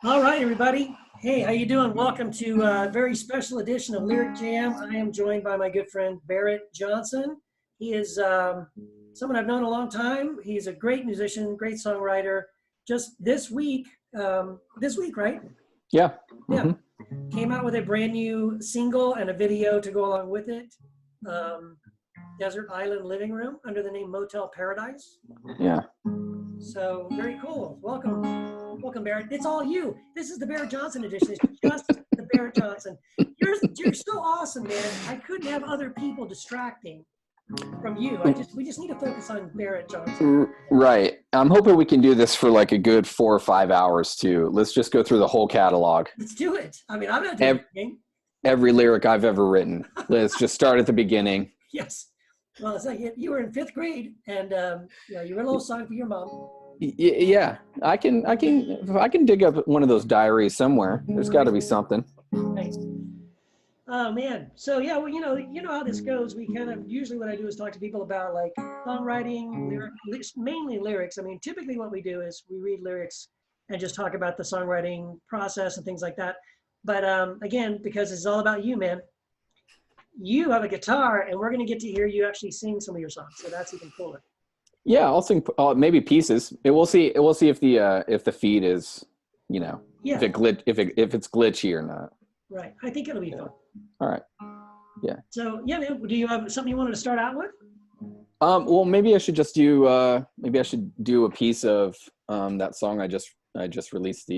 All right, everybody. Hey, how you doing? Welcome to a very special edition of Lyric Jam. I am joined by my good friend Barrett Johnson. He is someone I've known a long time. He's a great musician, great songwriter. Just this week, right? Yeah. Yeah. Came out with a brand new single and a video to go along with it. Desert Island Living Room under the name Motel Paradise. Yeah. So very cool. Welcome, Barrett. It's all you. This is the Barrett Johnson edition. It's just the Barrett Johnson. You're so awesome, man. I couldn't have other people distracting from you. We just need to focus on Barrett Johnson. Right. I'm hoping we can do this for like a good 4 or 5 hours too. Let's just go through the whole catalog. Let's do it. I mean, I'm not doing anything. Every lyric I've ever written. Let's just start at the beginning. Yes. Well, it's like you were in 5th grade, and you wrote a little song for your mom. Yeah, I can dig up one of those diaries somewhere. There's got to be something. Right. Oh man. So yeah, well, you know how this goes. We kind of usually what I do is talk to people about like songwriting, mainly lyrics. I mean, typically what we do is we read lyrics and just talk about the songwriting process and things like that. But again, because it's all about you, man. You have a guitar, and we're going to get to hear you actually sing some of your songs. So that's even cooler. Yeah, I'll sing maybe pieces. We'll see if the feed is, if it's glitchy or not. Right. I think it'll be fun. All right. Yeah. So yeah, man, do you have something you wanted to start out with? Well, maybe I should just do a piece of that song I just released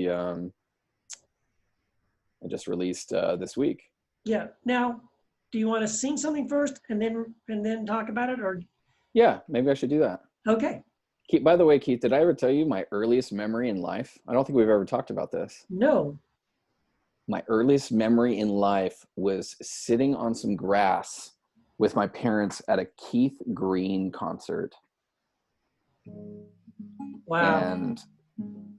this week. Yeah. Now, do you want to sing something first and then talk about it, or? Yeah, maybe I should do that. Okay. Keith, by the way, Keith, did I ever tell you my earliest memory in life? I don't think we've ever talked about this. No. My earliest memory in life was sitting on some grass with my parents at a Keith Green concert. Wow. And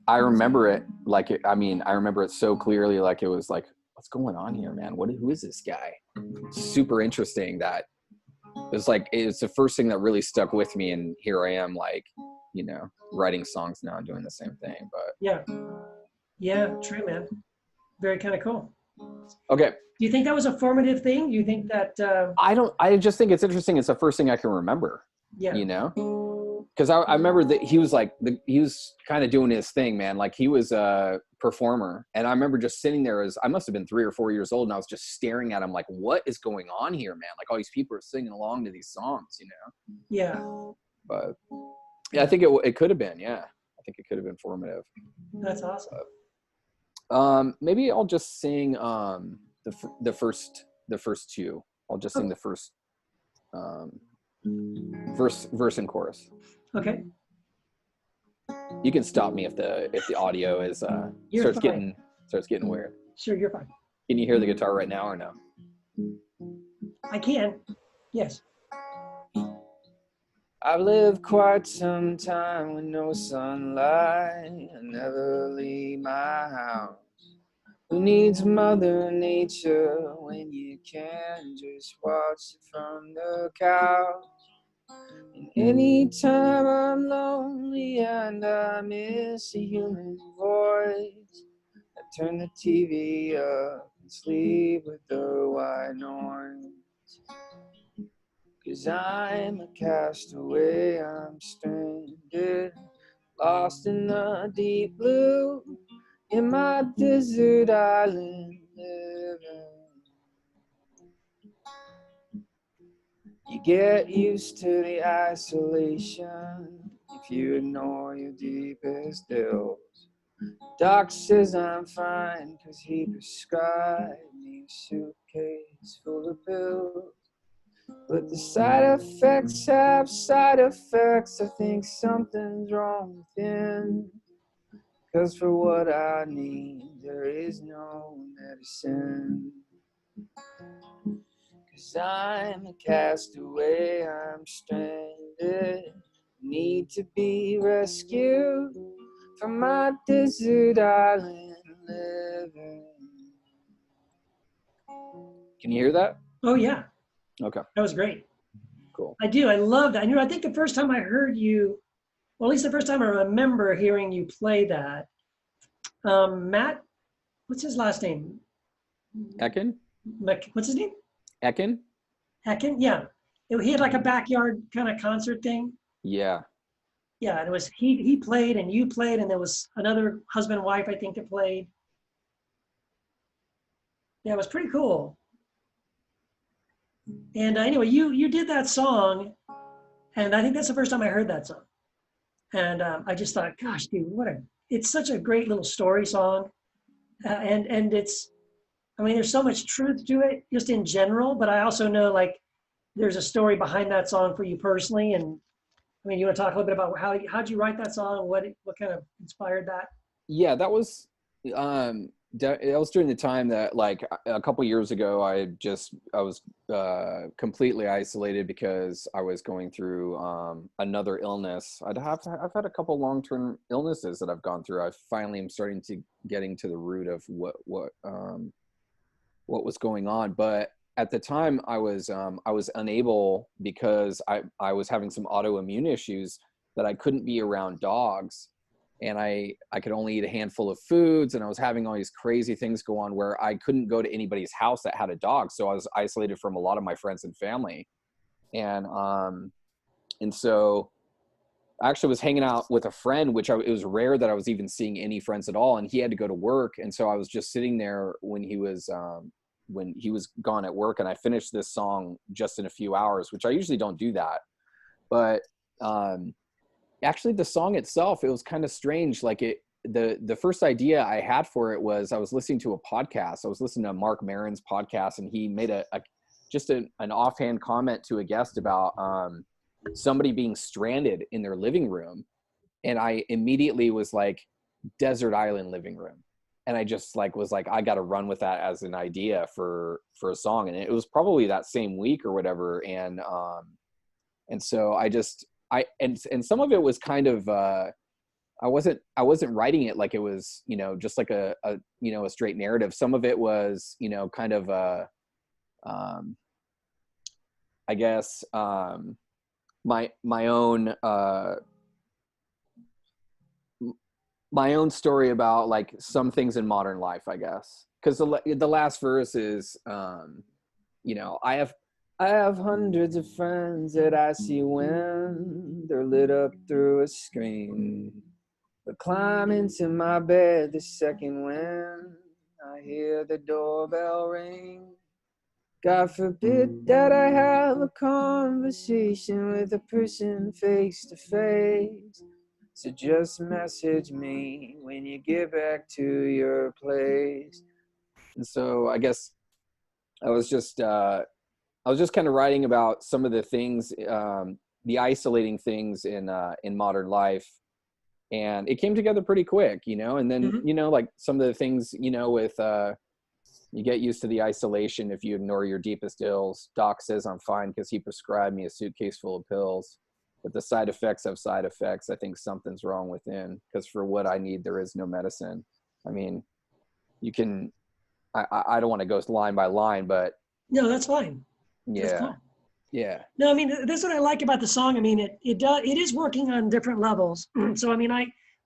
I remember it I remember it so clearly, like it was like, what's going on here, man? Who is this guy? Super interesting. That it's the first thing that really stuck with me, and here I am, like, writing songs now and doing the same thing. But yeah, true, man. Very kind of cool. Okay. Do you think that was a formative thing? Do you think that? I just think it's interesting. It's the first thing I can remember. Yeah. Because I remember that he was kind of doing his thing, man. Like, he was a performer, and I remember just sitting there I must have been 3 or 4 years old, and I was just staring at him like, what is going on here, man? Like, all these people are singing along to these songs, Yeah. But yeah, I think it could have been. Yeah, I think it could have been formative. That's awesome. Maybe I'll just sing the first two. I'll just sing the first verse and chorus. Okay. You can stop me if the audio is starts getting weird. Sure, you're fine. Can you hear the guitar right now or no? I can. Yes. I've lived quite some time with no sunlight. I never leave my house. Who needs Mother Nature when you can just watch it from the couch? And anytime I'm lonely and I miss a human voice, I turn the TV up and sleep with the white noise. 'Cause I'm a castaway, I'm stranded, lost in the deep blue, in my desert island living. You get used to the isolation if you ignore your deepest ills. Doc says I'm fine 'cause he prescribed me a suitcase full of pills. But the side effects have side effects. I think something's wrong within. 'Cause for what I need, there is no medicine. 'Cause I'm a castaway, I'm stranded, need to be rescued from my desert island living. Can you hear that? Oh yeah. Okay. That was great. Cool. I do. I love that. I think the first time I heard you, well, at least the first time I remember hearing you play that, Matt, what's his last name? Ekin? What's his name? Ekin? Hecken? Yeah. He had like a backyard kind of concert thing. Yeah. Yeah, and it was he played and you played, and there was another husband and wife I think that played. Yeah, it was pretty cool. And anyway, you did that song, and I think that's the first time I heard that song. And I just thought, gosh, dude, it's such a great little story song, and it's, I mean, there's so much truth to it just in general, but I also know like there's a story behind that song for you personally. And I mean, you want to talk a little bit about how'd you write that song? What kind of inspired that? Yeah, that was it was during the time that, like, a couple years ago, I was completely isolated because I was going through another illness. I've had a couple long-term illnesses that I've gone through. I finally am starting to getting to the root of what was going on. But at the time, I was unable, because I was having some autoimmune issues, that I couldn't be around dogs, and I could only eat a handful of foods, and I was having all these crazy things go on where I couldn't go to anybody's house that had a dog. So I was isolated from a lot of my friends and family. And so I actually was hanging out with a friend, it was rare that I was even seeing any friends at all. And he had to go to work. And so I was just sitting there when he was gone at work, and I finished this song just in a few hours, which I usually don't do that. But actually the song itself, it was kind of strange. Like, the first idea I had for it was, I was listening to a podcast. I was listening to Mark Maron's podcast, and he made an offhand comment to a guest about somebody being stranded in their living room. And I immediately was like, desert island living room. And I just was like, I got to run with that as an idea for a song. And it was probably that same week or whatever. And so and some of it was kind of, I wasn't writing it like it was, just like a straight narrative. Some of it was, kind of, I guess, my own story about, like, some things in modern life, I guess. Because the last verse is, I have hundreds of friends that I see when they're lit up through a screen, but climb into my bed the second when I hear the doorbell ring. God forbid that I have a conversation with a person face to face. So just message me when you get back to your place. And so I guess I was just kind of writing about some of the things, the isolating things in modern life, and it came together pretty quick, And then like some of the things, with you get used to the isolation if you ignore your deepest ills. Doc says I'm fine because he prescribed me a suitcase full of pills. But the side effects have side effects. I think something's wrong within, because for what I need, there is no medicine. I mean, you can, I don't want to go line by line, but. No, that's fine. Yeah. That's cool. Yeah. No, I mean, that's what I like about the song. I mean, it is working on different levels. So, I mean,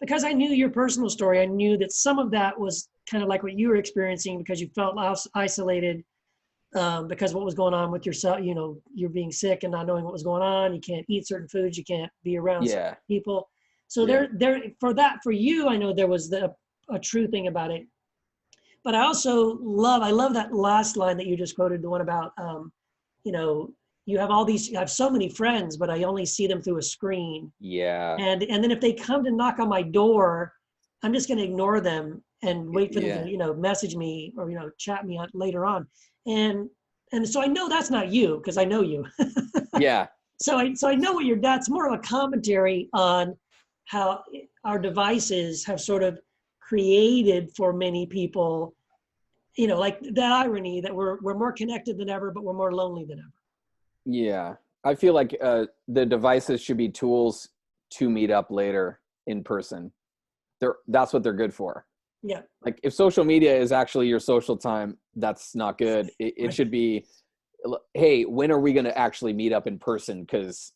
because I knew your personal story, I knew that some of that was kind of like what you were experiencing because you felt isolated because of what was going on with yourself. You're being sick and not knowing what was going on. You can't eat certain foods. You can't be around certain people. So for you, I know there was a true thing about it. But I love that last line that you just quoted, the one about, you have so many friends, but I only see them through a screen. Yeah. And then if they come to knock on my door, I'm just going to ignore them and wait for them to, message me or, chat me later on. And so I know that's not you because I know you. Yeah. So I know that's more of a commentary on how our devices have sort of created for many people, like that irony that we're more connected than ever, but we're more lonely than ever. Yeah. I feel like the devices should be tools to meet up later in person. That's what they're good for. Yeah. Like, if social media is actually your social time, that's not good. It should be, hey, when are we going to actually meet up in person? Because,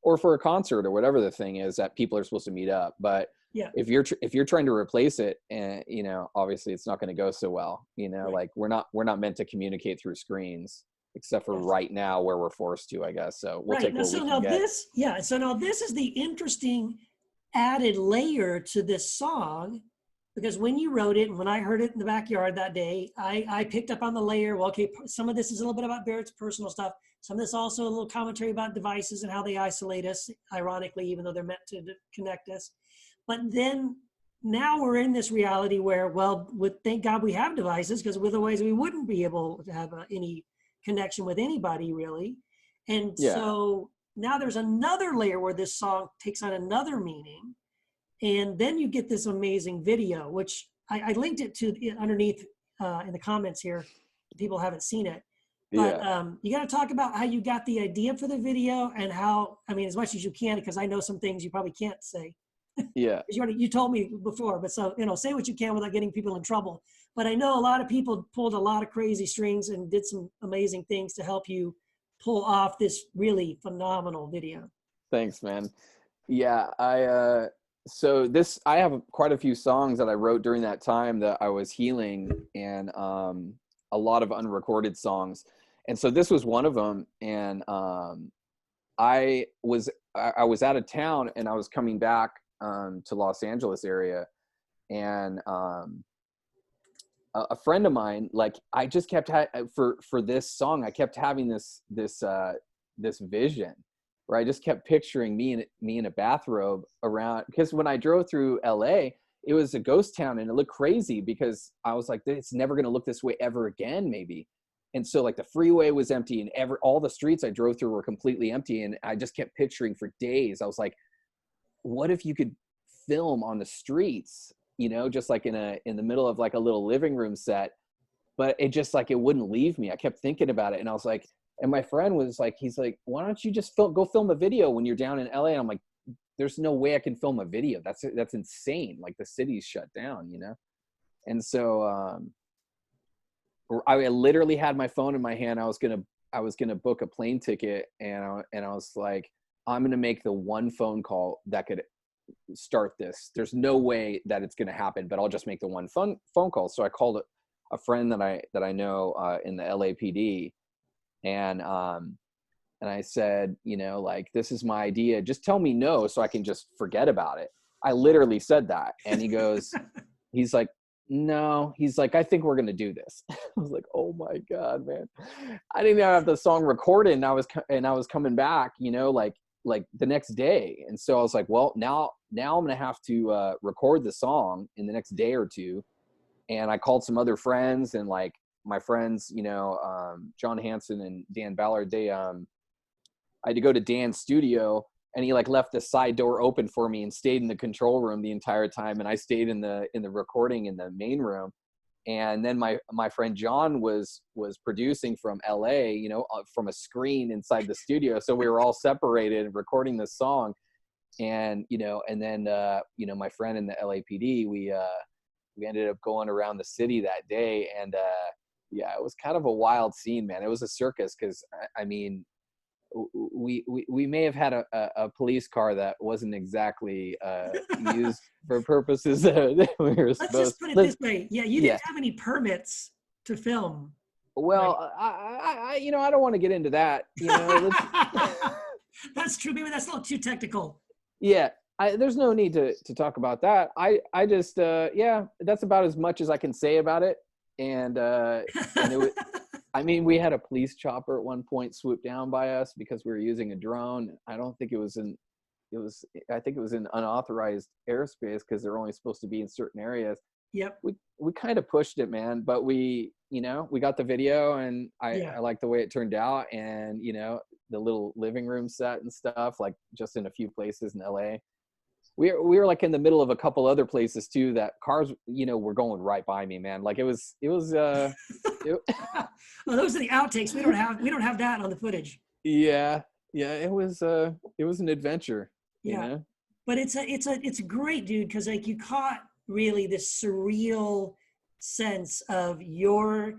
or for a concert or whatever the thing is that people are supposed to meet up. But Yeah. If you're trying to replace it, and you know, obviously it's not going to go so well. You know, Right. like we're not meant to communicate through screens, except for Yes. right now where we're forced to, I guess. So we'll Right. take Now, what so we now can get. this, yeah. So now this is the interesting added layer to this song, because when you wrote it and when I heard it in the backyard that day, I picked up on the layer. Well, okay, some of this is a little bit about Barrett's personal stuff. Some of this also a little commentary about devices and how they isolate us, ironically, even though they're meant to connect us. But then now we're in this reality where, well, thank God we have devices, because otherwise we wouldn't be able to have any connection with anybody really. And Yeah. so now there's another layer where this song takes on another meaning. And then you get this amazing video, which I linked it to underneath in the comments here. People haven't seen it. But Yeah. you got to talk about how you got the idea for the video and how, I mean, as much as you can, because I know some things you probably can't say. Yeah. You told me before, but so, you know, say what you can without getting people in trouble. But I know a lot of people pulled a lot of crazy strings and did some amazing things to help you pull off this really phenomenal video. Thanks, man. Yeah, so this, I have quite a few songs that I wrote during that time that I was healing, and a lot of unrecorded songs. And so this was one of them. And I was out of town, and I was coming back to Los Angeles area, and a friend of mine, like, I just kept for this song, I kept having this vision where I just kept picturing me in a bathrobe around, because when I drove through LA, it was a ghost town and it looked crazy, because I was like, it's never going to look this way ever again, maybe. And so like the freeway was empty, and all the streets I drove through were completely empty. And I just kept picturing for days. I was like, what if you could film on the streets, you know, just like in the middle of like a little living room set? But it just, like, it wouldn't leave me. I kept thinking about it, and I was like, and my friend was like, he's like, why don't you just go film a video when you're down in LA? And I'm like, there's no way I can film a video. That's insane. Like, the city's shut down, you know? And so I literally had my phone in my hand. I was gonna book a plane ticket, and I was like, I'm gonna make the one phone call that could start this. There's no way that it's gonna happen, but I'll just make the one phone call. So I called a friend that I know in the LAPD, and I said, you know, like, this is my idea. Just tell me no, so I can just forget about it. I literally said that, and he's like, no. He's like, I think we're gonna do this. I was like, oh my God, man! I didn't even have the song recorded, and I was coming back, you know, like the next day. And so I was like, well, now I'm gonna have to record the song in the next day or two. And I called some other friends, and like my friends, you know, John Hansen and Dan Ballard, I had to go to Dan's studio, and he like left the side door open for me and stayed in the control room the entire time. And I stayed in the recording in the main room. And then my friend John was producing from LA, you know, from a screen inside the studio. So we were all separated recording this song. And, you know, and then, you know, my friend in the LAPD, we ended up going around the city that day. And yeah, it was kind of a wild scene, man. It was a circus, because I mean, we may have had a police car that wasn't exactly used for purposes that we were supposed. Let's just put it this way. Yeah, you didn't have any permits to film. Well, right? I you know, I don't want to get into that. You know, that's true. Maybe that's a little too technical. Yeah, there's no need to talk about that. I just yeah, that's about as much as I can say about it. And it was, I mean, we had a police chopper at one point swoop down by us because we were using a drone. I don't think I think it was in unauthorized airspace, because they're only supposed to be in certain areas. Yep. We kind of pushed it, man, but we got the video, and I like the way it turned out. And, you know, the little living room set and stuff, like just in a few places in LA. We were like in the middle of a couple other places too, that cars, you know, were going right by me, man. Like it was well, those are the outtakes. We don't have that on the footage. Yeah, it was an adventure. Yeah, you know? But it's great, dude, because like you caught really this surreal sense of your,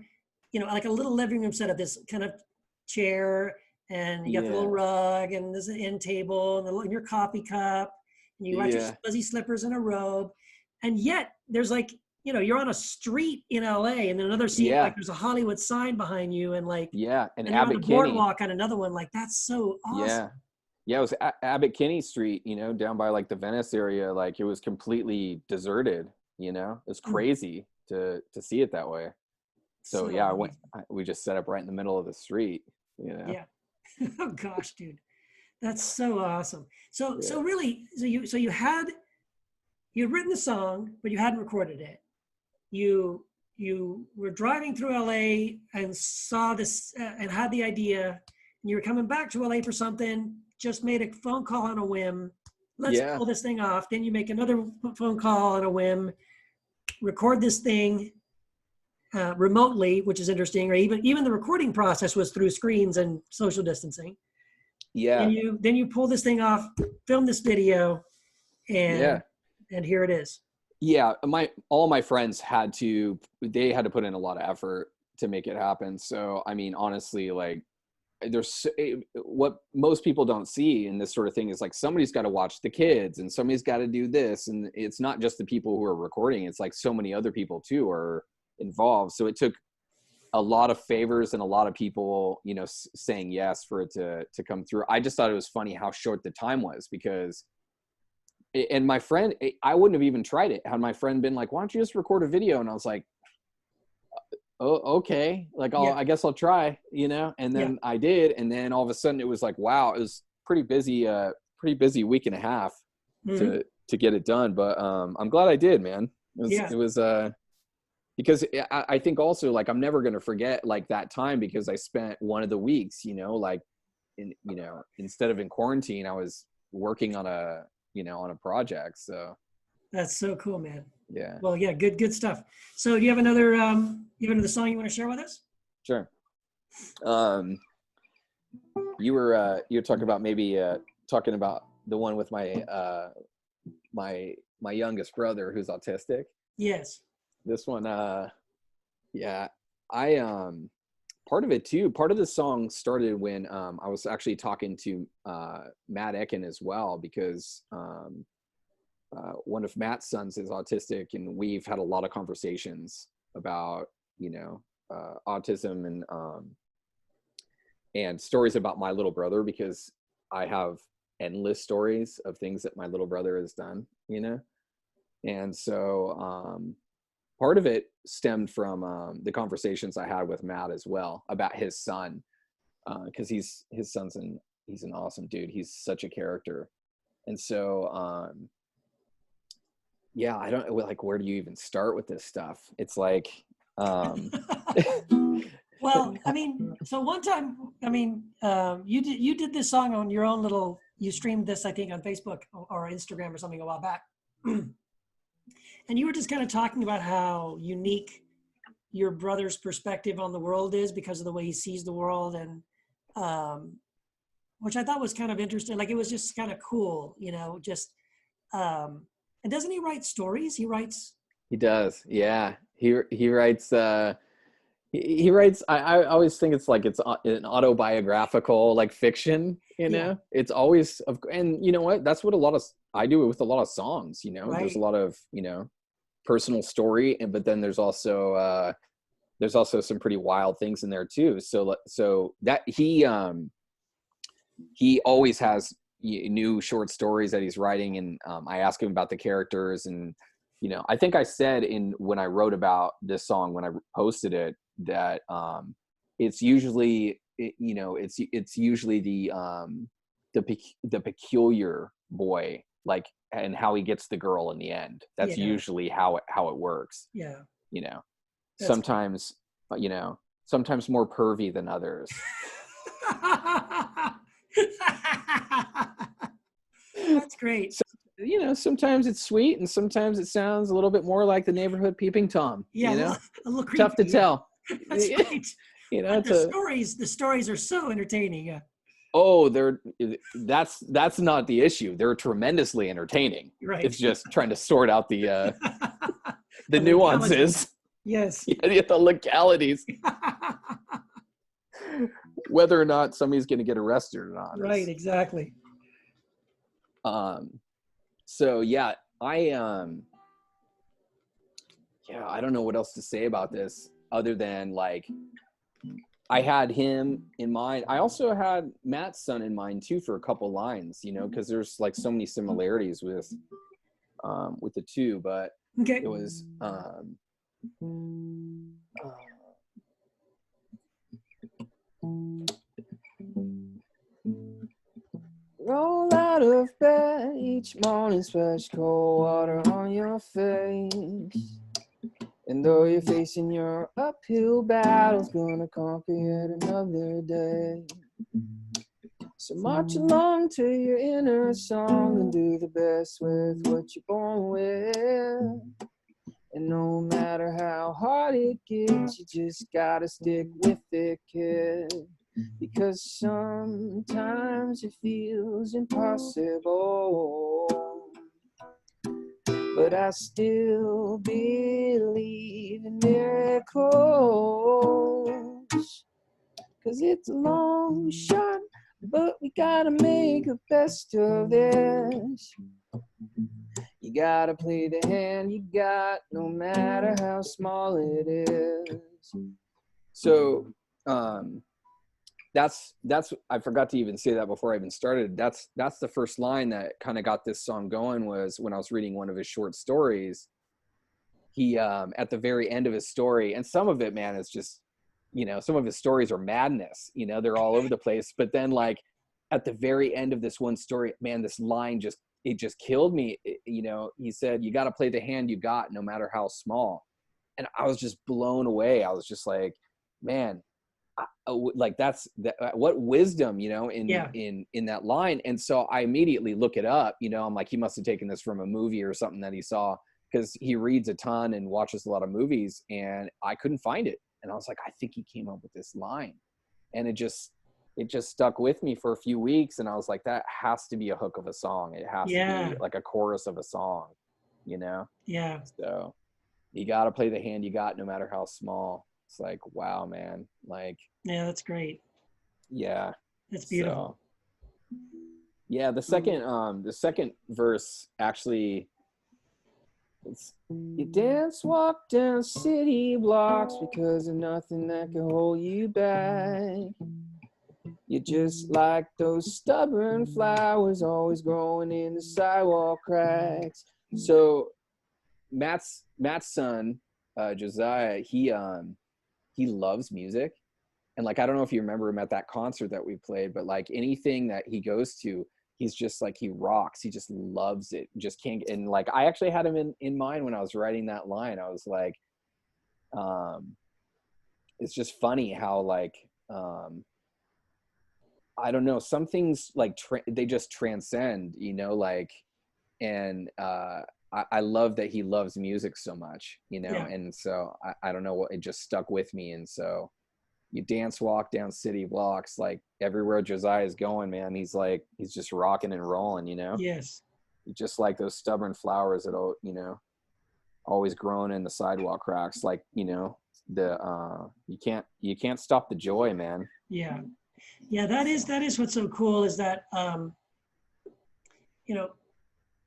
you know, like a little living room set of this kind of chair, and you got the little rug, and there's an end table, and your coffee cup, and you got your Yeah. fuzzy slippers and a robe, and yet there's like, you know, you're on a street in LA, and then another scene, Yeah. like there's a Hollywood sign behind you, and like, Yeah. And and you're on a Abbott Kinney. boardwalk on another one. Like, that's so awesome. Yeah. Yeah, it was Abbott Kinney Street, you know, down by like the Venice area. Like it was completely deserted, you know. It's crazy to see it that way. So yeah, we just set up right in the middle of the street, you know. Yeah. Oh gosh, dude. That's so awesome. So really, you had written the song, but you hadn't recorded it. You were driving through LA and saw this and had the idea, and you were coming back to LA for something, just made a phone call on a whim. Let's pull this thing off. Then you make another phone call on a whim, record this thing remotely, which is interesting. Or even the recording process was through screens and social distancing. Yeah. And then you pull this thing off, film this video, and here it is. Yeah, all my friends had to put in a lot of effort to make it happen. So I mean, honestly, like what most people don't see in this sort of thing is like somebody's got to watch the kids and somebody's got to do this, and it's not just the people who are recording, it's like so many other people too are involved. So it took a lot of favors and a lot of people, you know, saying yes for it to come through. I just thought it was funny how short the time was, because and my friend, I wouldn't have even tried it had my friend been like, why don't you just record a video? And I was like, oh, okay, like I guess I'll try, you know. And then I did, and then all of a sudden it was like, wow, it was pretty busy week and a half to get it done. But I'm glad I did, man. It was because I think also, like, I'm never gonna forget like that time, because I spent one of the weeks, you know, like instead of in quarantine, I was working on a project. So that's so cool, man. Yeah. Well, yeah, good stuff. So do you have another song you want to share with us? Sure. You were talking about talking about the one with my my youngest brother who's autistic. Yes. This one, yeah, I part of it too. Part of the song started when I was actually talking to Matt Ecken as well, because one of Matt's sons is autistic, and we've had a lot of conversations about, you know, autism and stories about my little brother, because I have endless stories of things that my little brother has done, you know. And so part of it stemmed from the conversations I had with Matt as well about his son, because he's an awesome dude. He's such a character. And so yeah, I don't like, where do you even start with this stuff? It's like well, I mean, so one time, I mean, you did this song on your own little, you streamed this, I think, on Facebook or Instagram or something a while back. And you were just kind of talking about how unique your brother's perspective on the world is because of the way he sees the world, and which I thought was kind of interesting. Like, it was just kind of cool, you know, just, and doesn't he write stories? He does. Yeah. He writes, he writes, I always think it's like, it's an autobiographical, like, fiction, you know. It's always, and you know what, that's what I do it with a lot of songs, you know. There's a lot of, you know, personal story, but then there's also some pretty wild things in there too. So that he always has new short stories that he's writing, and I ask him about the characters, and you know, I think I said when I wrote about this song, when I posted it, that it's usually, you know, it's usually the peculiar boy, like, and how he gets the girl in the end. That's usually how it works. Yeah. You know, sometimes, you know, sometimes more pervy than others. That's great. So, you know, sometimes it's sweet, and sometimes it sounds a little bit more like the neighborhood peeping Tom. Yeah, you know, a little creepy, tough to tell. That's right. You know, the stories are so entertaining. Yeah. Oh, that's not the issue. They're tremendously entertaining. Right. It's just trying to sort out the nuances. Yes. Yeah, the legalities. Whether or not somebody's going to get arrested or not. Right, exactly. So yeah, I don't know what else to say about this other than like I had him in mind. I also had Matt's son in mind too for a couple lines, you know, because there's like so many similarities with the two, but Okay. it was roll out of bed each morning, splash cold water on your face. And though you're facing your uphill battles, gonna conquer yet another day. So march along to your inner song and do the best with what you're born with. And no matter how hard it gets, you just gotta stick with it, kid. Because sometimes it feels impossible, but I still believe in miracles. 'Cause it's a long shot, but we gotta make the best of this. You gotta play the hand you got, no matter how small it is. So, that's I forgot to even say that before I even started. That's the first line that kind of got this song going, was when I was reading one of his short stories. He at the very end of his story, and some of it, man, is just, you know, some of his stories are madness, you know, they're all over the place, but then like at the very end of this one story, man, this line just killed me. You know, he said, you got to play the hand you got, no matter how small. And I was just blown away. I was just like, man, like that's what wisdom, you know, in that line. And so I immediately look it up, you know, I'm like, he must've taken this from a movie or something that he saw, because he reads a ton and watches a lot of movies, and I couldn't find it. And I was like, I think he came up with this line. And it just stuck with me for a few weeks. And I was like, that has to be a hook of a song. It has to be like a chorus of a song, you know? Yeah. So you got to play the hand you got, no matter how small. It's like, wow, man. Like, yeah, that's great. Yeah. That's beautiful. So, yeah. The second verse actually, you dance, walk down city blocks because of nothing that can hold you back. You're just like those stubborn flowers always growing in the sidewalk cracks. So Matt's son, Josiah, he loves music. And like, I don't know if you remember him at that concert that we played, but like anything that he goes to, he's just like, he rocks. He just loves it. Just can't. And like, I actually had him in mind when I was writing that line. I was like, it's just funny how like, I don't know, some things like they just transcend, you know, like, and I love that he loves music so much, you know, and so I don't know what, it just stuck with me. And so you dance, walk down city blocks, like everywhere Josiah is going, man, he's just rocking and rolling, you know? Yes. Just like those stubborn flowers that, you know, always growing in the sidewalk cracks. Like, you know, you can't stop the joy, man. Yeah. Yeah. That is what's so cool, is that, you know,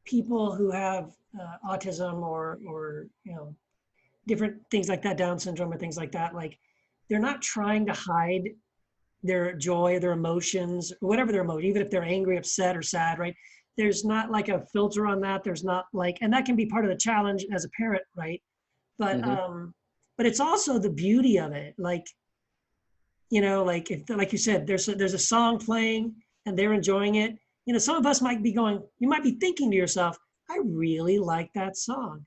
people who have autism or, you know, different things like that, Down syndrome or things like that, like they're not trying to hide their joy, their emotions, whatever their emotion, even if they're angry, upset, or sad, right? There's not like a filter on that. There's not like, and that can be part of the challenge as a parent, right? But but it's also the beauty of it. Like, you know, like if, like you said, there's a song playing and they're enjoying it. You know, some of us might be going, you might be thinking to yourself, I really like that song.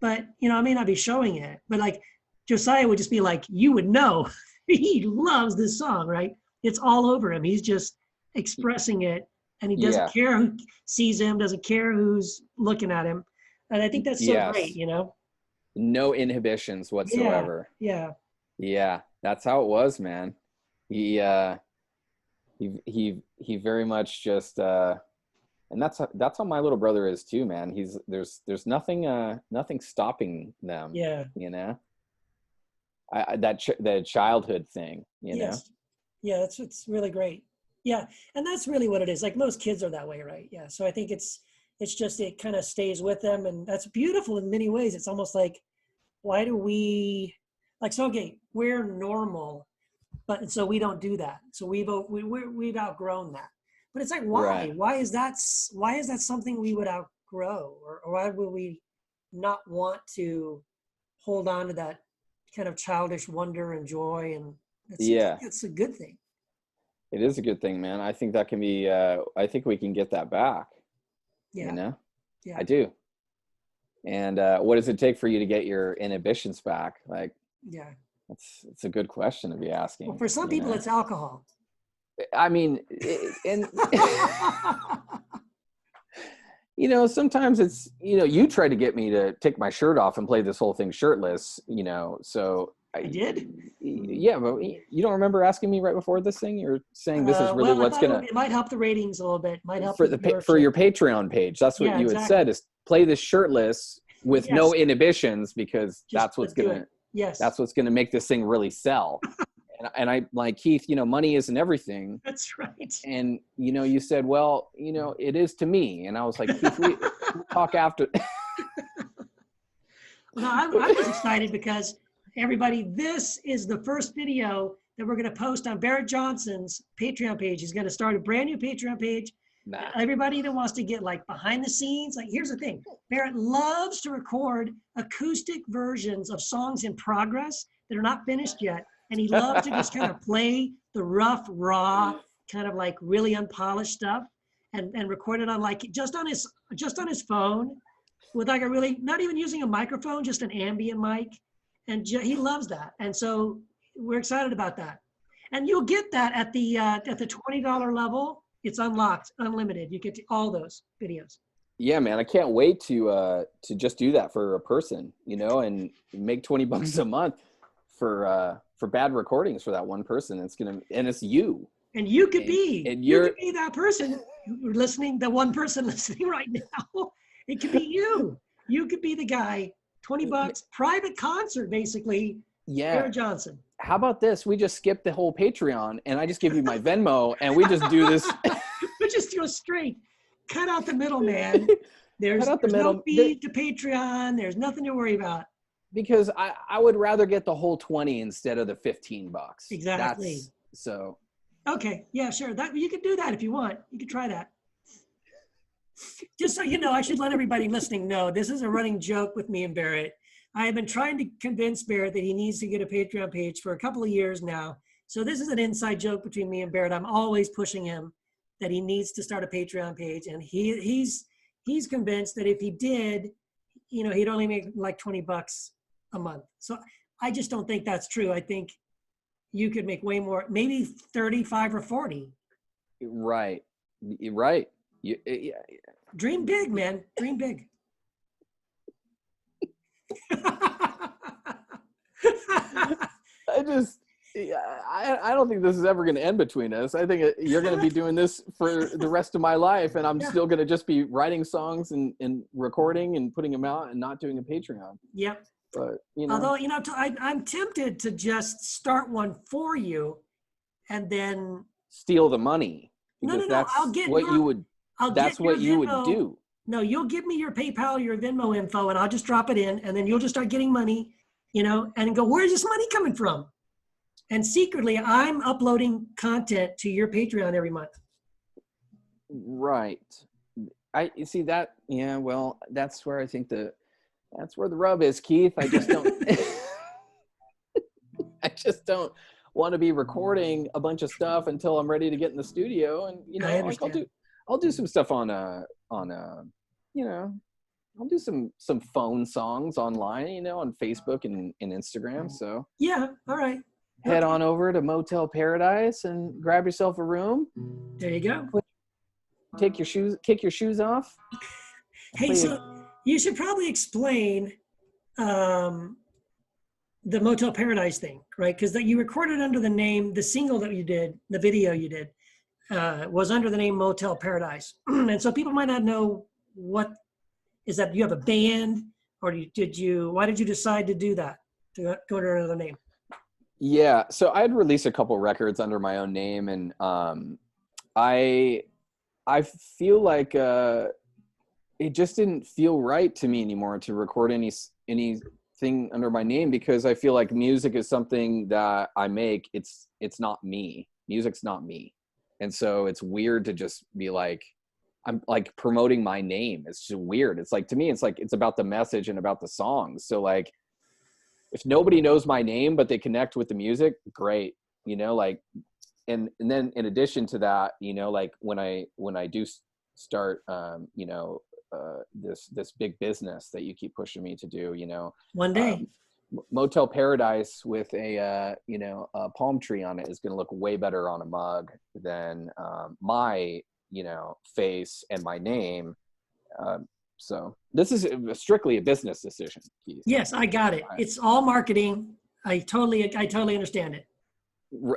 But, you know, I may not be showing it, but like Josiah would just be like, you would know he loves this song, right? It's all over him. He's just expressing it, and he doesn't care who sees him, doesn't care who's looking at him. And I think that's so great, you know? No inhibitions whatsoever. Yeah. Yeah. That's how it was, man. He very much just, and that's how my little brother is too, man. There's nothing stopping them. Yeah. You know, that childhood thing, you know? Yeah. It's really great. Yeah. And that's really what it is. Like most kids are that way, right? Yeah. So I think it's It's just, it kind of stays with them. And that's beautiful in many ways. It's almost like, why do we, like, so, okay, we're normal, but so we don't do that. So we've outgrown that. But it's like, why? Right. Why is that something we would outgrow? Or why would we not want to hold on to that kind of childish wonder and joy? And it's a good thing. It is a good thing, man. I think that can be, I think we can get that back. Yeah. You know? Yeah. I do. And what does it take for you to get your inhibitions back? Like, yeah, it's a good question to be asking. Well, for some people, it's alcohol. I mean, and you know, sometimes it's, you know, you tried to get me to take my shirt off and play this whole thing shirtless, you know, so I did. Yeah, but you don't remember asking me right before this thing? You're saying this is really what's gonna. It might help the ratings a little bit. Might help for your Patreon page. That's what you had said, is play this shirtless with no inhibitions, because that's what's gonna. Yes. That's what's gonna make this thing really sell. And I, like, Keith, you know, money isn't everything. That's right. And, you know, you said, well, you know, it is to me. And I was like, Keith, we'll talk after. No, I was excited because, everybody, this is the first video that we're going to post on Barrett Johnson's Patreon page. He's going to start a brand new Patreon page. Nah. Everybody that wants to get, like, behind the scenes, like, here's the thing. Barrett loves to record acoustic versions of songs in progress that are not finished yet. And he loves to just kind of play the rough, raw, kind of like really unpolished stuff, and record it on, like, just on his phone, with, like, a really, not even using a microphone, just an ambient mic. And he loves that. And so we're excited about that. And you'll get that at the $20 level. It's unlocked, unlimited. You get all those videos. Yeah, man, I can't wait to just do that for a person, you know, and make $20 a month for bad recordings for that one person. And it's you. And you could be that person listening, the one person listening right now. It could be you. You could be the guy. $20, private concert, basically. Yeah. Barrett Johnson. How about this? We just skip the whole Patreon, and I just give you my Venmo, and we just do this. We just go straight. Cut out the middle, There's no fee to Patreon. There's nothing to worry about. Because I would rather get the whole 20 instead of the $15. Exactly. So. Okay. Yeah, sure. You could do that if you want. You could try that. Just so you know, I should let everybody listening know, this is a running joke with me and Barrett. I have been trying to convince Barrett that he needs to get a Patreon page for a couple of years now. So this is an inside joke between me and Barrett. I'm always pushing him that he needs to start a Patreon page. And he's convinced that if he did, you know, he'd only make like $20 a month. So I just don't think that's true. I think you could make way more, maybe 35 or 40. Right. Right. Yeah. Dream big, man. Dream big. I don't think this is ever going to end between us. I think you're going to be doing this for the rest of my life, and I'm still going to just be writing songs and recording and putting them out and not doing a Patreon. Yep. But, you know. Although, you know, I'm tempted to just start one for you and then steal the money. No. That's what you would do. No, you'll give me your PayPal, your Venmo info, and I'll just drop it in, and then you'll just start getting money, you know, and go, where's this money coming from? And secretly, I'm uploading content to your Patreon every month. Right. I see that. Yeah. Well, that's where I think that's where the rub is, Keith. I just don't want to be recording a bunch of stuff until I'm ready to get in the studio. And, you know, like I'll do some stuff on you know, I'll do some phone songs online, you know, on Facebook and Instagram. So yeah. All right. Head on over to Motel Paradise and grab yourself a room. There you go. Kick your shoes off. Hey, so you should probably explain the Motel Paradise thing, right? Because you recorded under the name, the single that you did, the video you did, was under the name Motel Paradise. And so people might not know what is that. You have a band, or why did you decide to do that, to go under another name? Yeah, so I'd released a couple records under my own name, and I feel like it just didn't feel right to me anymore to record anything under my name, because I feel like music is something that I make. It's not me. Music's not me. And so it's weird to just be like, I'm like promoting my name. It's just weird. It's like, to me, it's like, it's about the message and about the songs. So like, if nobody knows my name, but they connect with the music, great. You know, like, and then in addition to that, you know, like when I do start, you know, this big business that you keep pushing me to do, you know, One day. Motel Paradise with a, you know, a palm tree on it is going to look way better on a mug than my, you know, face and my name. So this is strictly a business decision, Keith. Yes, I got it. It's all marketing. I totally understand it.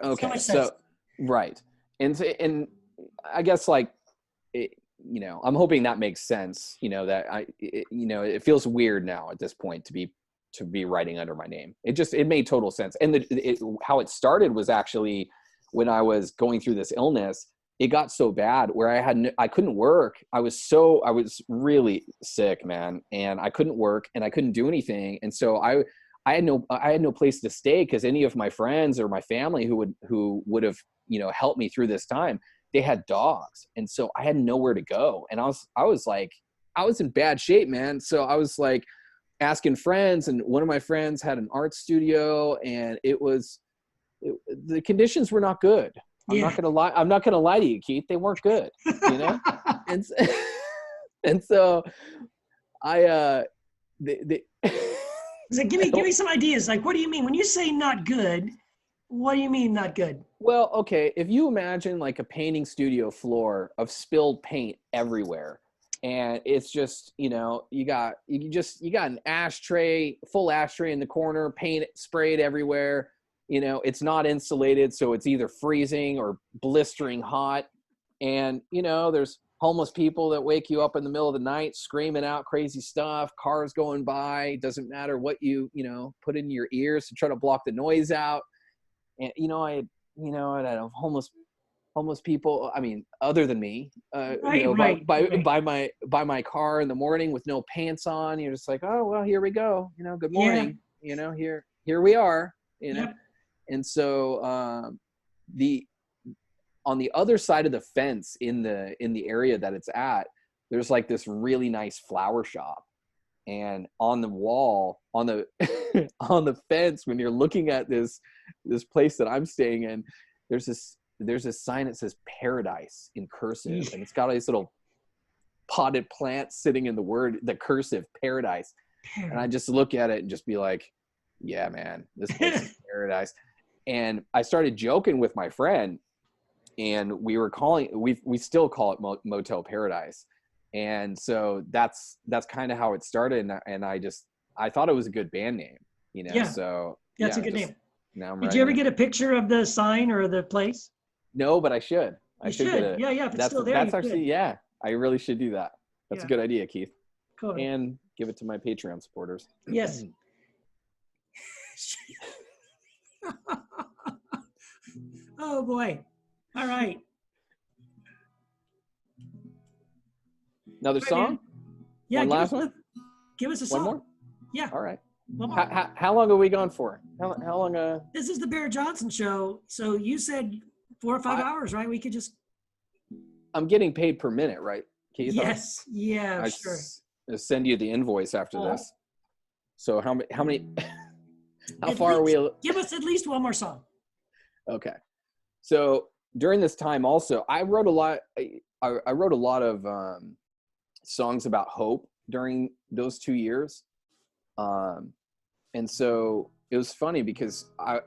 Okay, so right, and I guess like, you know, I'm hoping that makes sense. You know, that you know, it feels weird now at this point to be writing under my name. It made total sense. And how it started was actually when I was going through this illness. It got so bad where I couldn't work. I was really sick, man, and I couldn't work and I couldn't do anything. And so I had no place to stay, because any of my friends or my family who would have, you know, helped me through this time, they had dogs. And so I had nowhere to go. And I was in bad shape, man. So I was like asking friends, and one of my friends had an art studio, and the conditions were not good. I'm not gonna lie to you, Keith. They weren't good, you know. and so I So give me some ideas. Like, what do you mean when you say not good? What do you mean not good? Well, okay, if you imagine like a painting studio floor of spilled paint everywhere, and it's just, you know, you got an ashtray, full ashtray in the corner, paint sprayed everywhere. You know, it's not insulated, so it's either freezing or blistering hot. And, you know, there's homeless people that wake you up in the middle of the night screaming out crazy stuff, cars going by, doesn't matter what you know, put in your ears to try to block the noise out. And, you know, I had homeless people, I mean, other than me, you know, by my car in the morning with no pants on. You're just like, oh, well, here we go. You know, good morning. Yeah. You know, here we are, you know. Yep. And so on the other side of the fence in the area that it's at, there's like this really nice flower shop. And on the wall, on the on the fence, when you're looking at this place that I'm staying in, there's this sign that says Paradise in cursive, and it's got all these little potted plants sitting in the cursive Paradise. And I just look at it and just be like, yeah, man, this place is paradise. And I started joking with my friend, and we still call it Motel Paradise. And so that's kind of how it started. And I thought it was a good band name, you know? Yeah. So that's a good name. Now Did you ever get a picture of the sign or the place? No, but I should. I should get it. Yeah. If it's still there, that's actually, yeah, I really should do that. That's a good idea, Keith. Cool. And give it to my Patreon supporters. Yes. Oh boy. All right. Another song? Yeah. One last one? Give us a song. One more? Yeah. All right. How long are we gone for? How long? This is the Barrett Johnson show. So you said 4 or 5 hours, right? We could just. I'm getting paid per minute, right, Keith? Yes. Yeah. Sure. I'll send you the invoice after this. So how many? How far are we? Give us at least one more song. Okay. So during this time, also, I wrote a lot. I wrote a lot of songs about hope during those 2 years. And so it was funny because I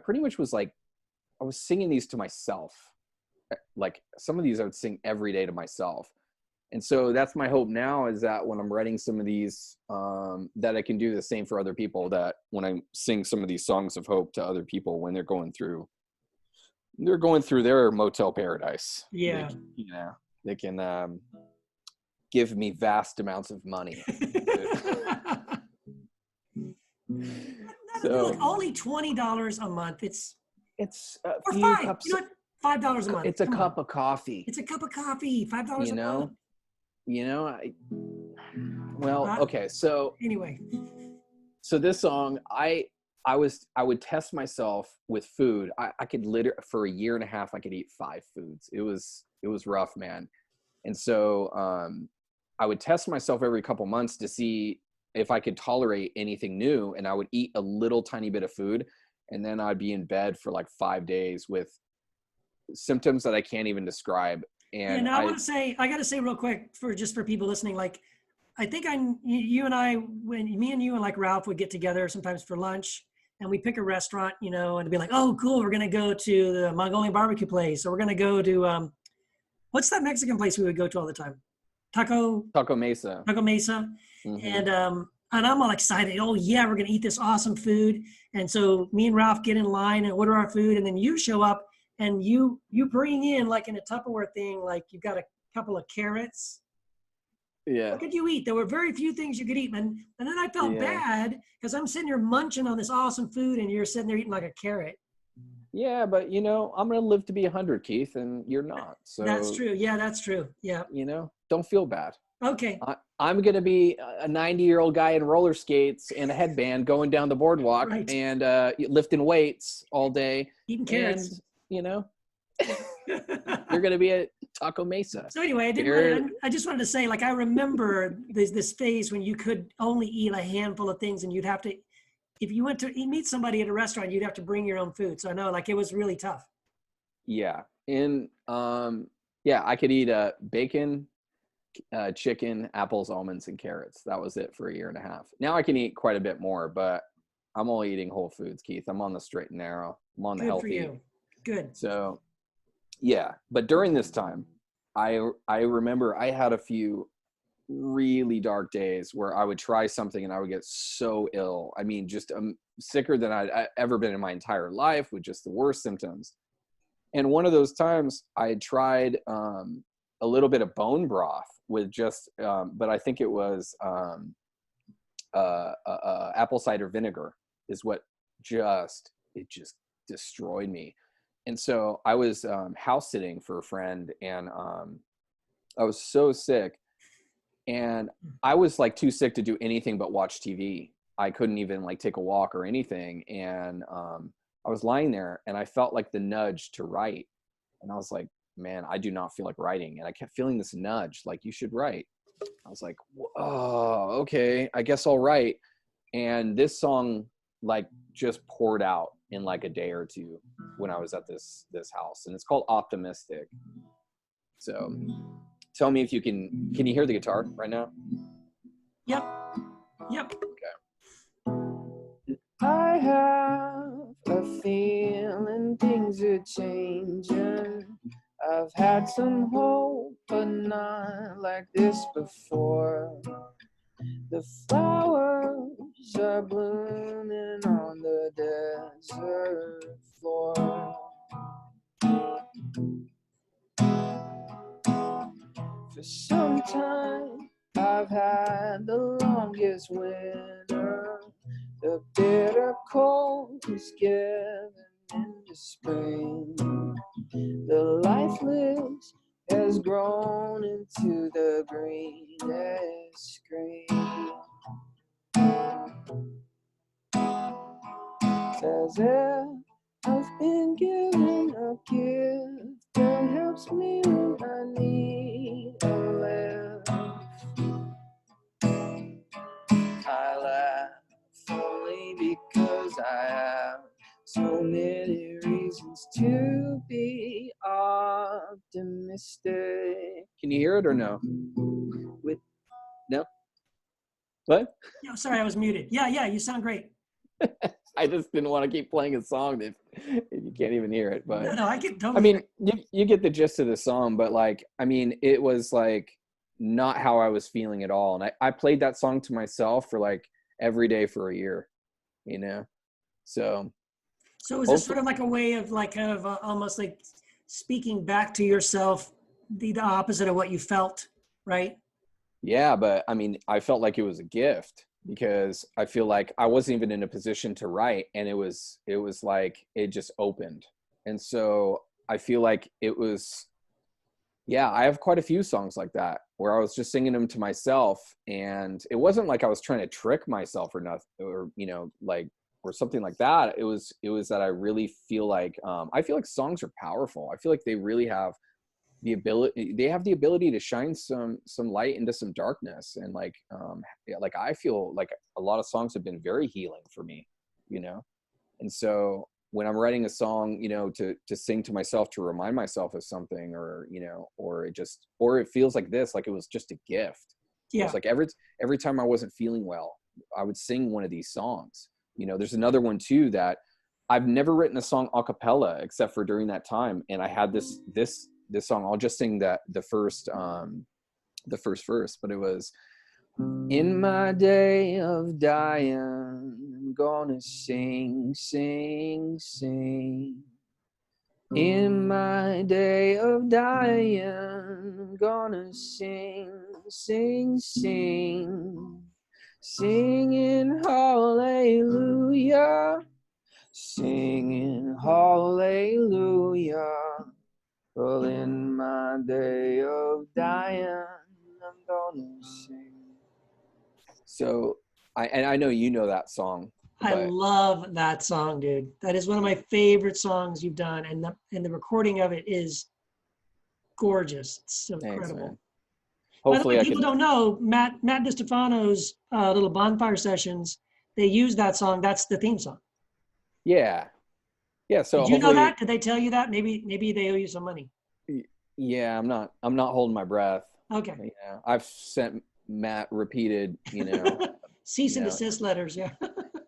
pretty much was like, I was singing these to myself. Like some of these I would sing every day to myself. And so that's my hope now, is that when I'm writing some of these, that I can do the same for other people, that when I sing some of these songs of hope to other people, when they're going through their Motel Paradise. Yeah. They can give me vast amounts of money. So only $20 a month. It's a few $5. cups. You know what? $5 a month. It's a cup of coffee. It's a cup of coffee. $5 a month. You know, Well, okay. So Anyway, this song, I would test myself with food. I could literally, for a year and a half, I could eat 5 foods. It was rough, man. And so I would test myself every couple months to see if I could tolerate anything new. And I would eat a little tiny bit of food. And then I'd be in bed for like 5 days with symptoms that I can't even describe. And I want to say, I got to say real quick for people listening, like, I think you and I, when me and you and like Ralph would get together sometimes for lunch, and we pick a restaurant, you know, and be like, oh, cool, we're going to go to the Mongolian barbecue place, or we're going to go to, what's that Mexican place we would go to all the time? Taco Mesa. Mm-hmm. And I'm all excited. Oh yeah, we're going to eat this awesome food. And so me and Ralph get in line and order our food. And then you show up and you bring in, like, in a Tupperware thing, like, you've got a couple of carrots. Yeah. What could you eat? There were very few things you could eat. And then I felt bad because I'm sitting here munching on this awesome food and you're sitting there eating like a carrot. Yeah, but you know, I'm going to live to be 100, Keith, and you're not. So that's true. Yeah, that's true. Yeah. You know, don't feel bad. Okay. I'm going to be a 90-year-old guy in roller skates and a headband going down the boardwalk and lifting weights all day. Eating carrots. And, you know, you're going to be at Taco Mesa. So anyway, I just wanted to say, like, I remember this phase when you could only eat a handful of things, and you'd have to, if you went to meet somebody at a restaurant, you'd have to bring your own food. So I know, like, it was really tough. Yeah. And I could eat bacon, chicken, apples, almonds, and carrots. That was it for a year and a half. Now I can eat quite a bit more, but I'm only eating whole foods, Keith. I'm on the straight and narrow. I'm on the healthy. Good for you. Good. So, yeah. But during this time, I remember I had a few really dark days where I would try something and I would get so ill. I mean, just sicker than I'd ever been in my entire life, with just the worst symptoms. And one of those times I had tried a little bit of bone broth with just, but I think it was apple cider vinegar is what just destroyed me. And so I was house sitting for a friend, and I was so sick, and I was like too sick to do anything but watch TV. I couldn't even like take a walk or anything. And I was lying there and I felt like the nudge to write. And I was like, man, I do not feel like writing. And I kept feeling this nudge, like, you should write. I was like, oh, okay, I guess I'll write. And this song like just poured out in like a day or two when I was at this house, and it's called Optimistic. So tell me if you can you hear the guitar right now? Yep. Okay. I have a feeling things are changing. I've had some hope, but not like this before. The flowers are blooming on the desert floor. For some time, I've had the longest winter. The bitter cold is given into spring. The lifeless has grown into the greenest green. As if I've been given a gift that helps me when I need a lift. I laugh only because I have so many reasons to be optimistic. Can you hear it or no? No? What? Yeah, sorry, I was muted. Yeah, you sound great. I just didn't want to keep playing a song if you can't even hear it. But no, I can totally. I mean, you get the gist of the song, but like, I mean, it was like not how I was feeling at all. And I played that song to myself for like every day for a year, you know? So is this sort of like a way of like kind of almost like speaking back to yourself, the opposite of what you felt, right? Yeah, but I mean, I felt like it was a gift because I feel like I wasn't even in a position to write, and it was like it just opened. And so I feel like it was, yeah, I have quite a few songs like that. where I was just singing them to myself, and it wasn't like I was trying to trick myself or nothing, or like, or something like that. It was that I really feel like I feel like songs are powerful. I feel like they really have the ability to shine some light into some darkness, and like like I feel like a lot of songs have been very healing for me, and so when I'm writing a song, to sing to myself, to remind myself of something, or or it feels like this, like it was just a gift. Yeah. It's like every time I wasn't feeling well, I would sing one of these songs. There's another one too that I've never written a song a cappella except for during that time, and I had this song. I'll just sing the first verse, but it was, in my day of dying, I'm gonna sing, sing, sing. In my day of dying, I'm gonna sing, sing, sing. Singing hallelujah, singing hallelujah. Well, in my day of dying, I'm gonna sing. So I know you know that song. I love that song, dude. That is one of my favorite songs you've done, and the recording of it is gorgeous. It's incredible. Thanks, hopefully, by the way, people don't know Matt DiStefano's little bonfire sessions. They use that song. That's the theme song. Yeah. So did you know that? Did they tell you that? Maybe they owe you some money. Yeah, I'm not holding my breath. Okay. Yeah, I've sent Matt repeated, cease and desist letters. Yeah.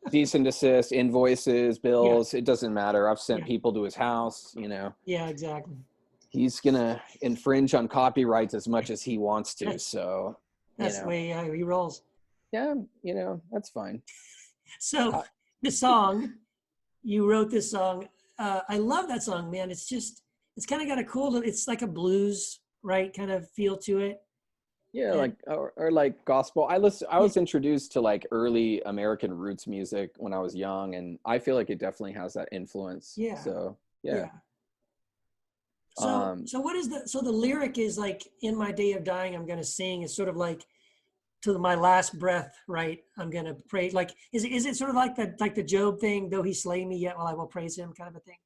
Cease and desist, invoices, bills. Yeah. It doesn't matter. I've sent people to his house. Yeah, exactly. He's gonna infringe on copyrights as much as he wants to. So that's the way he rolls. Yeah, that's fine. So the song, you wrote this song. I love that song, man. It's kind of got a cool, it's like a blues, right, kind of feel to it. Yeah, like or like gospel. I was introduced to like early American roots music when I was young, and I feel like it definitely has that influence. Yeah. So yeah. So what is the lyric is like, in my day of dying, I'm gonna sing, is sort of like, to my last breath, right, I'm gonna pray. Like, is it sort of like the Job thing, though he slay me, yet will I will praise him, kind of a thing?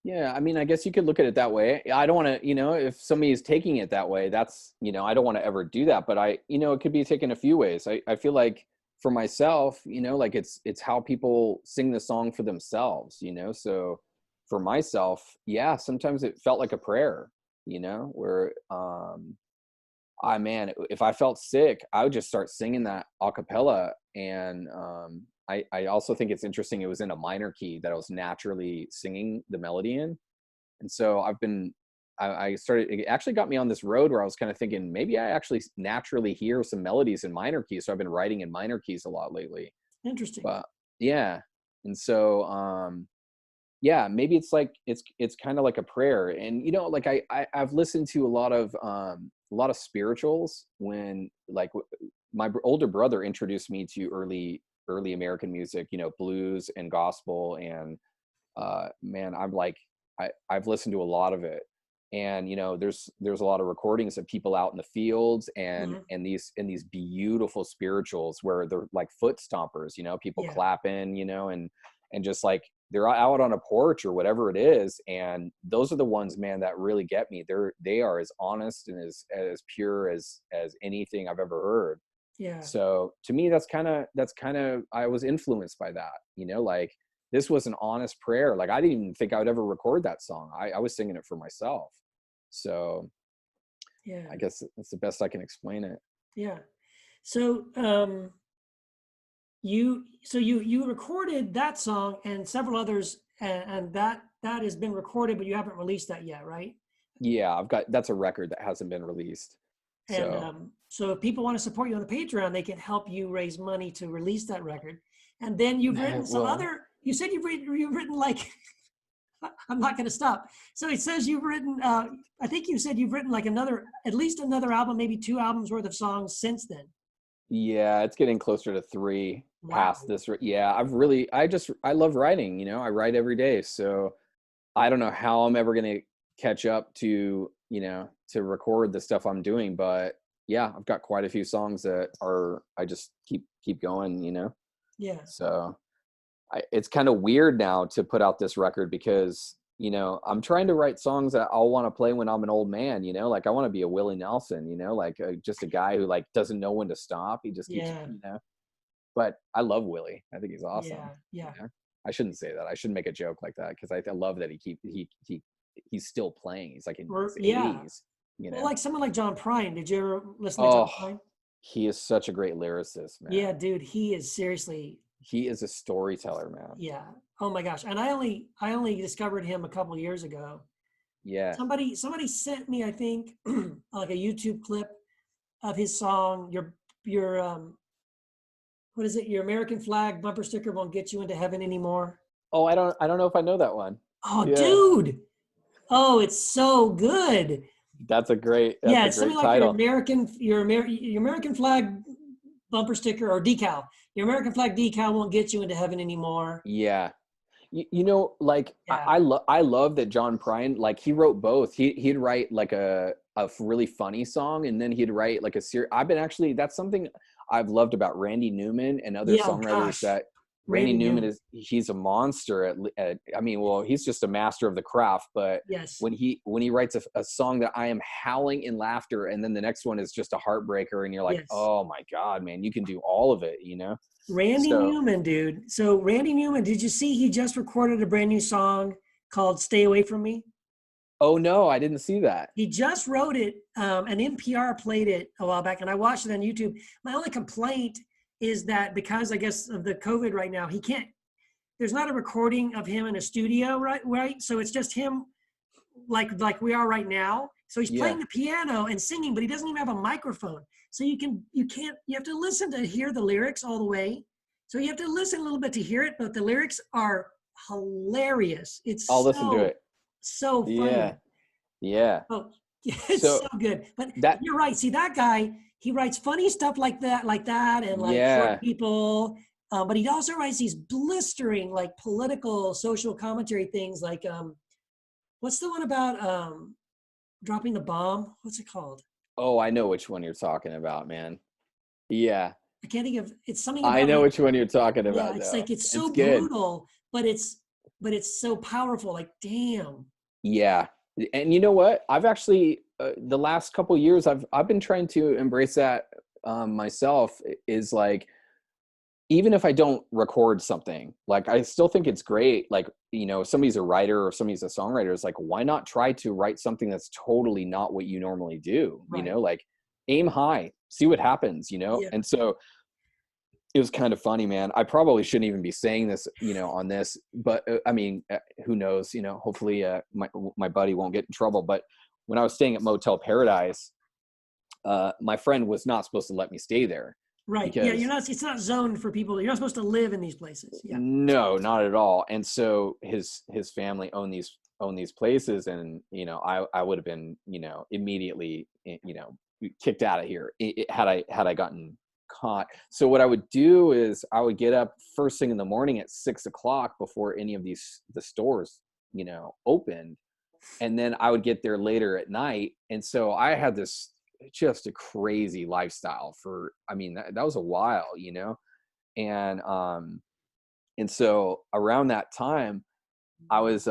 Yeah, I mean, I guess you could look at it that way. I don't want to, if somebody is taking it that way, that's, I don't want to ever do that. But it could be taken a few ways. I feel like for myself, like it's how people sing the song for themselves, So for myself, yeah, sometimes it felt like a prayer, where, man, if I felt sick, I would just start singing that a cappella. And, I also think it's interesting. It was in a minor key that I was naturally singing the melody in. And so I started, it actually got me on this road where I was kind of thinking, maybe I actually naturally hear some melodies in minor keys. So I've been writing in minor keys a lot lately. Interesting. But yeah. And so, yeah, maybe it's like, it's kind of like a prayer. And, like I've listened to a lot of spirituals when, like, my older brother introduced me to early American music, blues and gospel. And man, I'm like, I've listened to a lot of it. And, there's a lot of recordings of people out in the fields and these beautiful spirituals where they're like foot stompers, people clapping, and just like they're out on a porch or whatever it is. And those are the ones, man, that really get me. They are as honest and as pure as anything I've ever heard. Yeah. So to me, that's kind of, I was influenced by that, like this was an honest prayer. Like I didn't even think I would ever record that song. I was singing it for myself. So yeah, I guess that's the best I can explain it. Yeah. So, you recorded that song and several others, and that has been recorded, but you haven't released that yet, right? Yeah, that's a record that hasn't been released. And so if people want to support you on the Patreon, they can help you raise money to release that record. And then you've written you said you've written like, I'm not going to stop. So it says you've written, I think you said you've written like at least another album, maybe 2 albums worth of songs since then. Yeah, it's getting closer to 3 past this. Yeah, I love writing, I write every day. So I don't know how I'm ever going to catch up to, to record the stuff I'm doing, but yeah, I've got quite a few songs that I just keep going, you know? Yeah. So it's kind of weird now to put out this record because, you know, I'm trying to write songs that I'll want to play when I'm an old man, you know, like I want to be a Willie Nelson, you know, like just a guy who like doesn't know when to stop. He just keeps, Yeah. you know, but I love Willie. I think he's awesome. Yeah. Yeah. You know? I shouldn't say that. I shouldn't make a joke like that because I love that he's still playing. He's like in his Yeah. 80s, you Well, know. like someone like John Prine. Did you ever listen to John Oh, Prine? he is such a great lyricist, Yeah, man. dude, he is seriously. He is a storyteller, man. Yeah. Oh my gosh. And I only discovered him a couple years ago. Yeah. Somebody sent me, I think, like a YouTube clip of his song. Your what is it? Your American flag bumper sticker won't get you into heaven anymore. Oh, I don't know if I know that one. Oh, Yeah. dude. Oh, it's so good. That's a great Yeah, it's something like title. your American flag bumper sticker or decal. Your American flag decal won't get you into heaven anymore. Yeah. You know, like Yeah. I love that John Prine, like he wrote both. He'd write like a really funny song and then he'd write like a serious. That's something I've loved about Randy Newman and other Yeah, oh songwriters gosh. that Randy Randy Newman Newman. he's a monster at I mean, well, he's just a master of the craft, but Yes. when he writes a song that I am howling in laughter and then the next one is just a heartbreaker and you're like, Yes. "Oh my God, man, you can do all of it," you know? Randy So, Newman, dude. So Randy Newman, did you see he just recorded a brand new song called "Stay Away from Me"? oh no, I didn't see that. He just wrote it. And NPR played it a while back, and I watched it on YouTube. My only complaint is that because I guess of the COVID right now, he can't. There's not a recording of him in a studio, right? Right. So it's just him, like we are right now. So he's Yeah. playing the piano and singing, but he doesn't even have a microphone. So you have to listen to hear the lyrics all the way. So you have to listen a little bit to hear it, but the lyrics are hilarious. It's I'll listen to it. so funny. Yeah. Yeah. Oh, it's So so good. But that, you're right. See, that guy, he writes funny stuff like that, and like short yeah. people. But he also writes these blistering, like political, social commentary things. Like, what's the one about dropping the bomb? What's it called? Oh, I know which one you're talking about, man. Yeah. I can't think of. It's something I about know like, which one you're talking yeah. about It's though. like it's It's so good. brutal, but it's so powerful. Like, damn. Yeah. And you know what? I've actually the last couple years I've been trying to embrace that myself is like even if I don't record something, like I still think it's great. Like, you know, if somebody's a writer or somebody's a songwriter, it's like, why not try to write something that's totally not what you normally do? You Right. know, like aim high, see what happens, you know? Yeah. And so it was kind of funny, man. I probably shouldn't even be saying this, you know, on this, but I mean, who knows, you know, hopefully my buddy won't get in trouble. But when I was staying at Motel Paradise, my friend was not supposed to let me stay there Right. Yeah. You're because not. It's not zoned for people. You're not supposed to live in these places. Yeah. no, not at all. And so his family owned these places, and you know, I would have been, you know, immediately, you know, kicked out of here had I gotten caught. So what I would do is I would get up first thing in the morning at 6 o'clock before any of the stores, you know, opened, and then I would get there later at night. And so I had this just a crazy lifestyle for, I mean, that was a while, you know, and so around that time, I was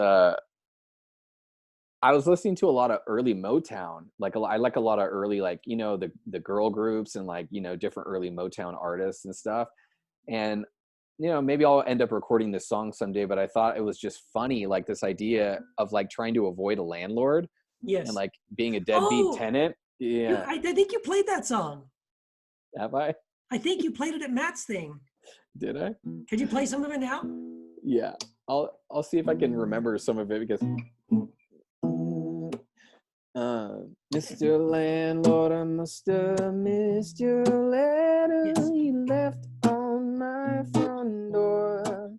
listening to a lot of early Motown. Like I like a lot of early, like, you know, the girl groups and like, you know, different early Motown artists and stuff. And you know, maybe I'll end up recording this song someday, but I thought it was just funny, like this idea of like trying to avoid a landlord and Yes. like being a deadbeat Oh, tenant. Yeah. I think you played that song. Have I? I think you played it at Matt's thing. Did I? Could you play some of it now? Yeah. I'll see if I can remember some of it because Mr. Landlord, I must have missed your letter Yes. you left on my front door.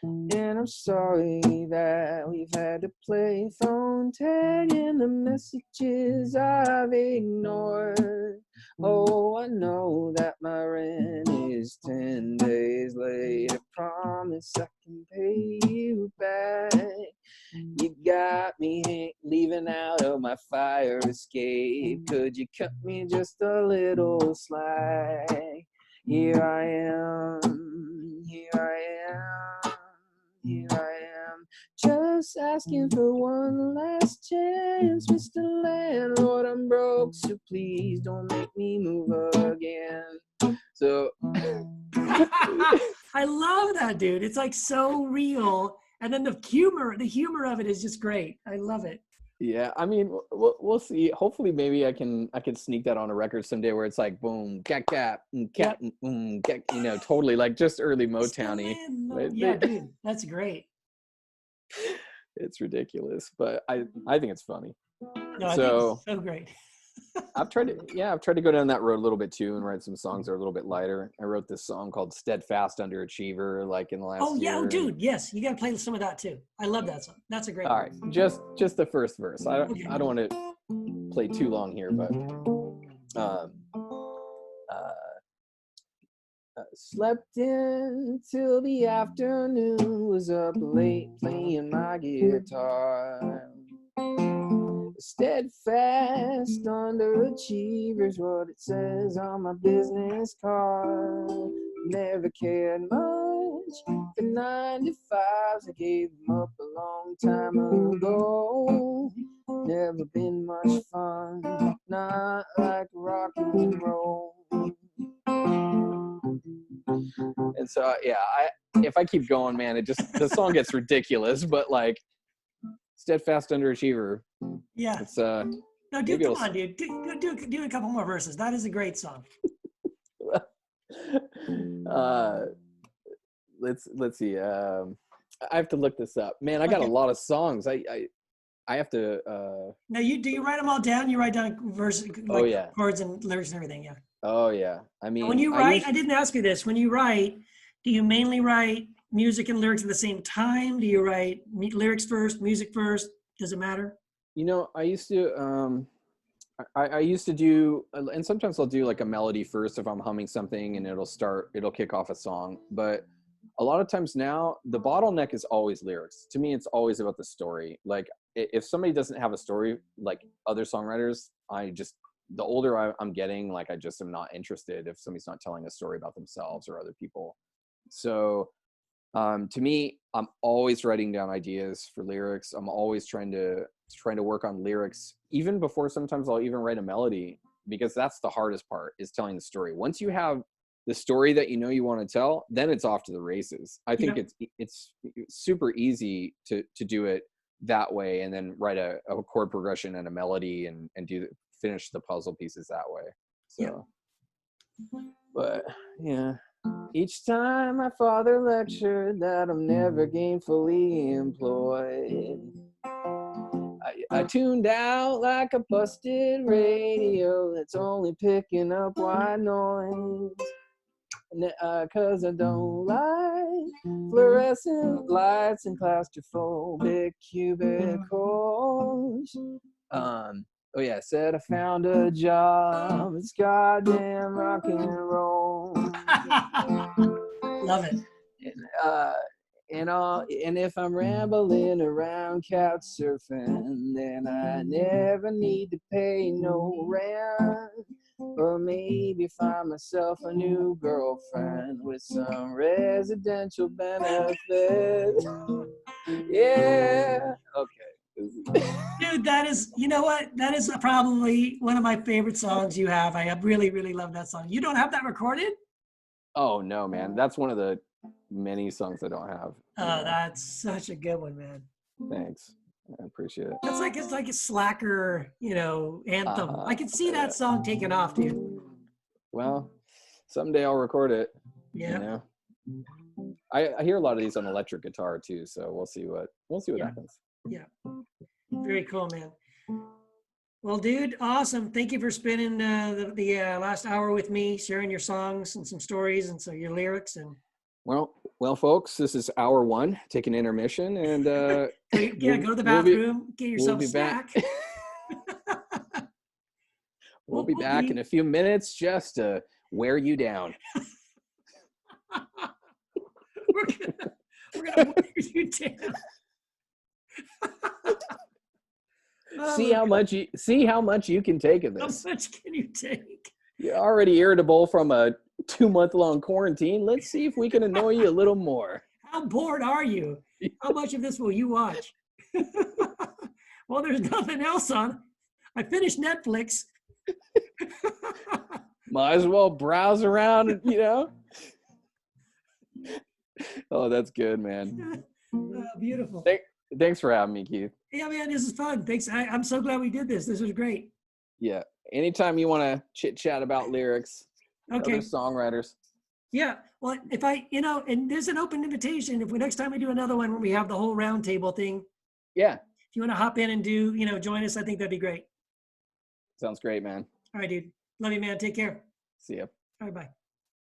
And I'm sorry that we've had to play phone tag and the messages I've ignored. Oh, I know that my rent is 10 days late. I promise I can pay you back. You got me leaving out of my fire escape. Could you cut me just a little slack? Here I am, here I am, here I am, just asking for one last chance, Mr. Landlord. I'm broke, so please don't make me move again. So I love that, dude. It's like so real, and then the humor of it is just great. I love it. Yeah, I mean, we'll see. Hopefully, maybe I can sneak that on a record someday, where it's like boom, cat, cat, cat, cat, you know, totally like just early Motown-y. Yeah, dude, that's great. It's ridiculous, but I think it's funny. No, I think it's so great. I've tried to go down that road a little bit too and write some songs that are a little bit lighter. I wrote this song called Steadfast Underachiever like in the last year. Oh, dude, yes, you got to play some of that too. I love that song. That's a great All one. right, just the first verse. I don't want to play too long here, but slept in till the afternoon, was up late playing my guitar. Steadfast underachievers, what it says on my business card. Never cared much for 9 to 5s. I gave them up a long time ago. Never been much fun, not like rock and roll. And so if I keep going, man, the song gets ridiculous, but like Steadfast Underachiever. Yeah. It's no, dude, come on, dude. Do a couple more verses. That is a great song. Let's see. I have to look this up. Man, I got a lot of songs. I have to Now do you write them all down? You write down verses, like chords and lyrics and everything, yeah. Oh yeah. I mean, when you write, I didn't ask you this. When you write, do you mainly write music and lyrics at the same time? Do you write lyrics first, music first? Does it matter? You know, I used to I used to do, and sometimes I'll do like a melody first if I'm humming something and it'll kick off a song. But a lot of times now, the bottleneck is always lyrics. To me, it's always about the story. Like if somebody doesn't have a story, like other songwriters, the older I'm getting, like I just am not interested if somebody's not telling a story about themselves or other people. So to me, I'm always writing down ideas for lyrics. I'm always trying to work on lyrics, even before sometimes I'll even write a melody, because that's the hardest part, is telling the story. Once you have the story that you want to tell, then it's off to the races. I think it's super easy to do it that way, and then write a chord progression and a melody and finish the puzzle pieces that way. So, but yeah. Each time my father lectured that I'm never gainfully employed, I tuned out like a busted radio that's only picking up white noise. Cause I don't like fluorescent lights and claustrophobic cubicles. Oh yeah, said I found a job. It's goddamn rock and roll. Love it. And if I'm rambling around couch surfing, then I never need to pay no rent. Or maybe find myself a new girlfriend with some residential benefit. Yeah. Okay. Dude, that is, you know what? That is probably one of my favorite songs you have. I really, really love that song. You don't have that recorded? Oh, no, man. That's one of the many songs I don't have. Oh, that's such a good one, man. Thanks. I appreciate it. It's like a slacker, anthem. I can see that song taking off, dude. Well, someday I'll record it. Yeah. I hear a lot of these on electric guitar too, so we'll see what happens. Yeah. Very cool, man. Well, dude, awesome. Thank you for spending the last hour with me, sharing your songs and some stories and so your lyrics and. Well, folks, this is hour 1. Take an intermission and go to the bathroom, get yourself a snack. We'll be back in a few minutes just to wear you down. We're gonna wear you down. See how much you can take of How this. much can you take? You're already irritable from a 2-month-long quarantine. Let's see if we can annoy you a little more. How bored are you? How much of this will you watch? Well, there's nothing else on. I finished Netflix. Might as well browse around, you know. Oh, that's good, man. Beautiful. Thanks for having me, Keith. Yeah, man, this is fun. Thanks. I'm so glad we did this. This was great. Yeah. Anytime you want to chit chat about lyrics, Okay. other songwriters. Yeah. Well, if and there's an open invitation. If next time we do another one where we have the whole round table thing, Yeah. if you want to hop in and join us, I think that'd be great. Sounds great, man. All right, dude. Love you, man. Take care. See ya. All right, bye.